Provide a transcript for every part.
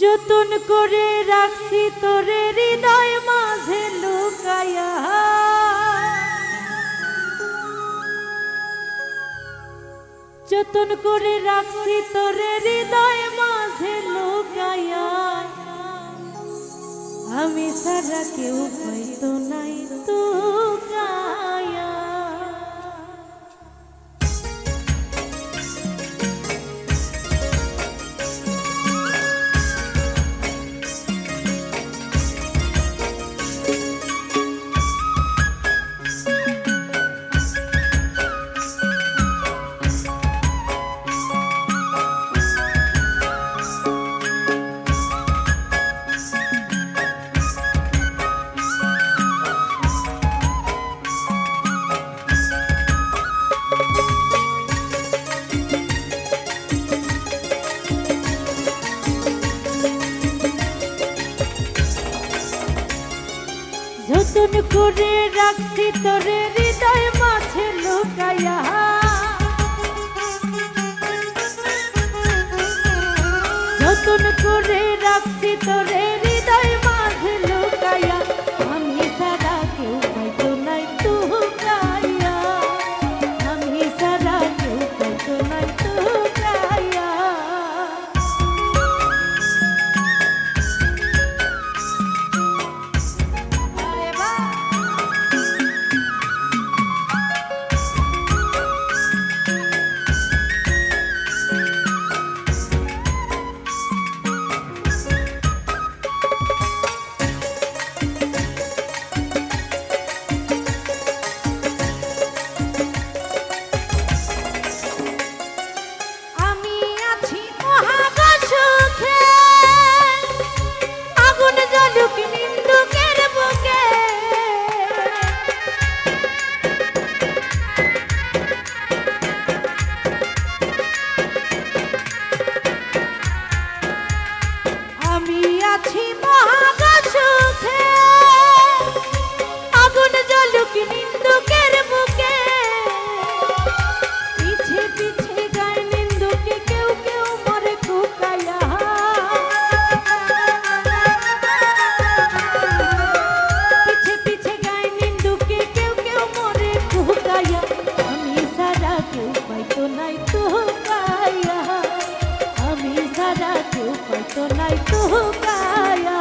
যতন করে রাখছি তোরে হৃদয় মাঝে লুকায়া, যতন করে রাখছি তোরে হৃদয় মাঝে লুকায়া। আমি ছাড়া কেউ হয়তো নাই তো গায়া। যতন করে রাখছি তোরে হৃদয় মাঝে লুকায়া, যতন করে রাখছি তোরে হৃদয় মাঝে লুকায়া। আমি ছাড়া কেউ হয়তো নাই তো গায়া, আমি ছাড়া কেউ হয়তো নাই তো গায়া। तो नहीं तो गाया।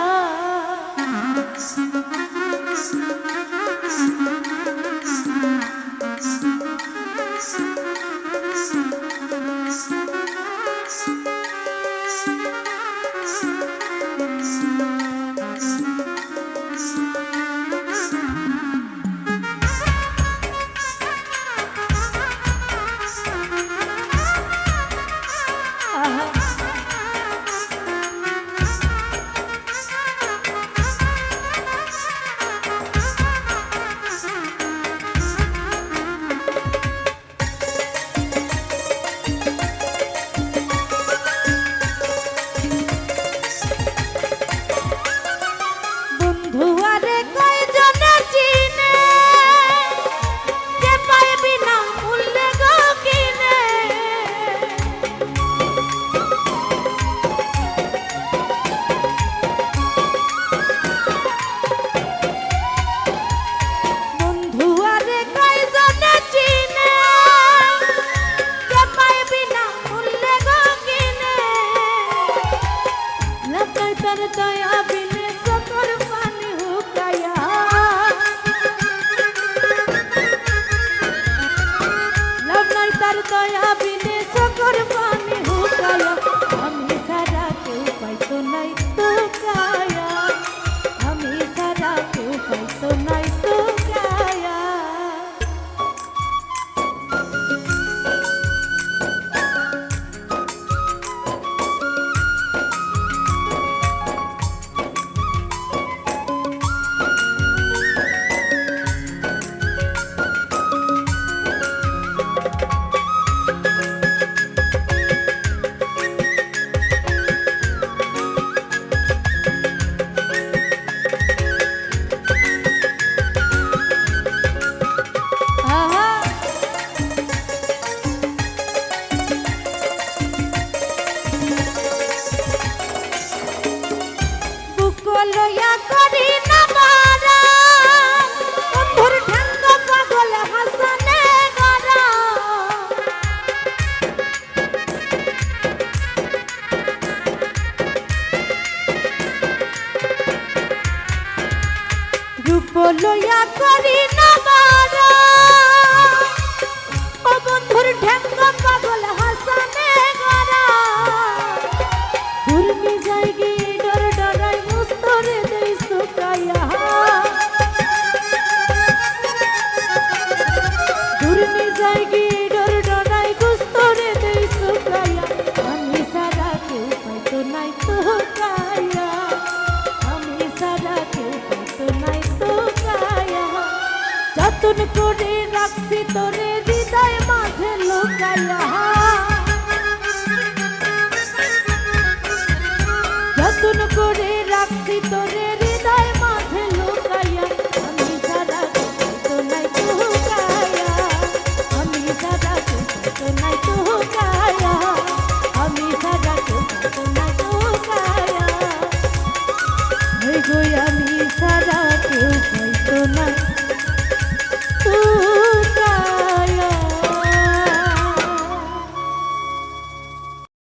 লইয়া করি না বারা বন্ধুর ঠ্যাঙ্গ পাগল হাসানে গড়া রূপ লইয়া করি না বারা ও বন্ধুর ঠ্যাঙ্গ পাগল হাসানে গড়া দুর্মি যাইগি ডর ডরাই মুস্তরে দেই সুকায়া দুর্মি যাইগি ডর ডরাই গুস্তরে দেই সুকায়া আমি সারা কেউ পাইতো নাই তো কায়া আমি সারা কেউ পাইতো নাই তো কায়া যতন করে রাখছি তোরে হৃদয় মাঝে লুকায়া যতন করে রাখছি তোরে